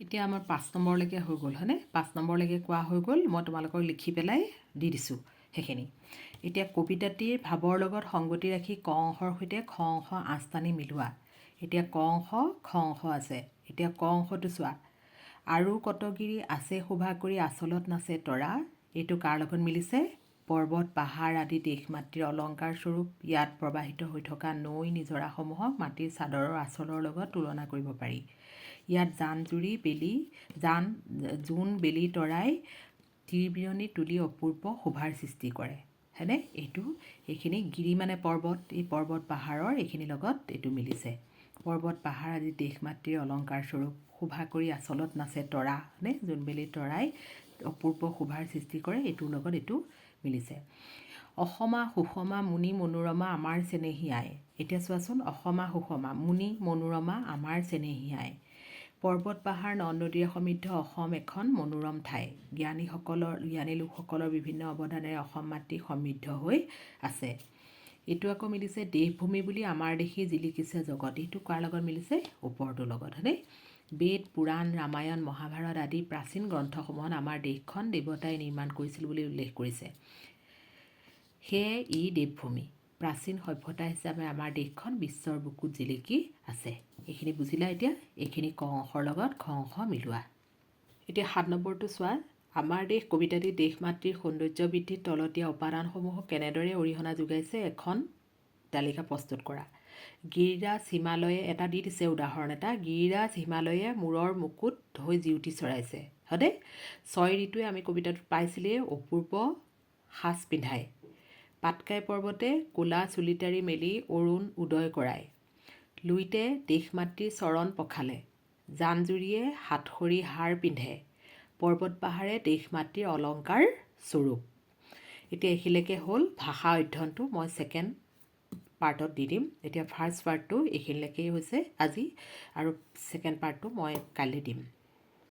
এতিয়া আমাৰ 5 নম্বৰলৈকে হৈ গ'ল হয়নে 5 নম্বৰলৈকে কোৱা হৈ গ'ল মই তোমালোকক লিখি পেলাই দি দিছোঁ সেইখিনি এতিয়া কবিতাটিৰ ভাৱৰ লগত সংগতি ৰাখি ক অংশৰ সৈতে খ অংশ আঁচটানি মিলোৱা এতিয়া ক অংশ খ অংশ আছে এতিয়া ক অংশটো চোৱা আৰু কতগিৰি আছে শোভা কৰি আচলত নাচে তৰা এইটো কাৰ লগত মিলিছে পৰ্বত পাহাৰ আদি দেশ মাতৃৰ অলংকাৰ স্বৰূপ ইয়াত প্ৰবাহিত হৈ থকা নৈ নিজৰাসমূহক মাটিৰ চাদৰৰ আচলৰ লগত তুলনা কৰিব পাৰি ইয়াত জোন বেলি তৰাই ত্ৰিবিৰণী তুলি অপূৰ্ব শোভাৰ সৃষ্টি কৰে হয়নে এইখিনি গিৰি মানে পৰ্বত এই পৰ্বত পাহাৰৰ এইখিনিৰ লগত এইটো মিলিছে পৰ্বত পাহাৰ আদি দেশ মাতৃৰ অলংকাৰ স্বৰূপ শোভা কৰি আচলত নাচে তৰা হয়নে জোনবেলি তৰাই অপূৰ্ব শোভাৰ সৃষ্টি কৰে এইটোৰ লগত এইটো মিলিছে অসমা সুষমা মুনি মনোৰমা আমাৰ চেনেহী আই এতিয়া চোৱাচোন অসমা সুষমা মুনি মনোৰমা আমাৰ চেনেহী আই পৰ্বত পাহাৰ নদ নদীৰে সমৃদ্ধ অসম এখন মনোৰম ঠাই জ্ঞানী লোকসকলৰ বিভিন্ন অৱদানেৰে অসম মাটি সমৃদ্ধ হৈ আছে এইটো আকৌ মিলিছে দেশভূমি বুলি আমাৰ দেশী জিলিকিছে জগত এইটো কাৰ লগত মিলিছে ওপৰটোৰ লগত হয়নে বেদ পুৰাণ ৰামায়ণ মহাভাৰত আদি প্ৰাচীন গ্ৰন্থসমূহত আমাৰ দেশখন দেৱতাই নিৰ্মাণ কৰিছিল বুলি উল্লেখ কৰিছে সেয়ে ই দেৱভূমি প্ৰাচীন সভ্যতা হিচাপে আমাৰ দেশখন বিশ্বৰ বুকুত জিলিকি আছে এইখিনি বুজিলা এতিয়া এইখিনি ক অংশৰ লগত খ অংশ মিলোৱা এতিয়া 7 নম্বৰটো চোৱা আমাৰ দেশ কবিতাটিৰ দেশ মাতৃৰ সৌন্দৰ্য বৃদ্ধিত তলতীয়া উপাদানসমূহক কেনেদৰে অৰিহণা যোগাইছে এখন তালিকা প্ৰস্তুত কৰা গিৰিৰাজ হিমালয়ে এটা দি দিছে উদাহৰণ এটা গিৰিৰাজ হিমালয়ে মূৰৰ মুকুট হৈ জিউতি চৰাইছে হয়নে 6 ঋতুৱে আমি কবিতাটোত পাইছিলেই অপূৰ্ব সাজ পিন্ধাই পাটকাই পৰ্বতে কোলা চুলিতাৰি মেলি অৰুণ উদয় কৰায় লুইতে দেশ মাতৃৰ চৰণ পখালে জানজুৰিয়ে হাতসৰি হাৰ পিন্ধে পৰ্বত পাহাৰে দেশ মাতৃৰ অলংকাৰ স্বৰূপ এতিয়া এইখিনিলৈকে হ'ল ভাষা অধ্যয়নটো মই ছেকেণ্ড পাৰ্টত দি দিম এতিয়া ফাৰ্ষ্ট পাৰ্টটো এইখিনিলৈকেই হৈছে আজি আৰু ছেকেণ্ড পাৰ্টটো মই কাইলৈ দিম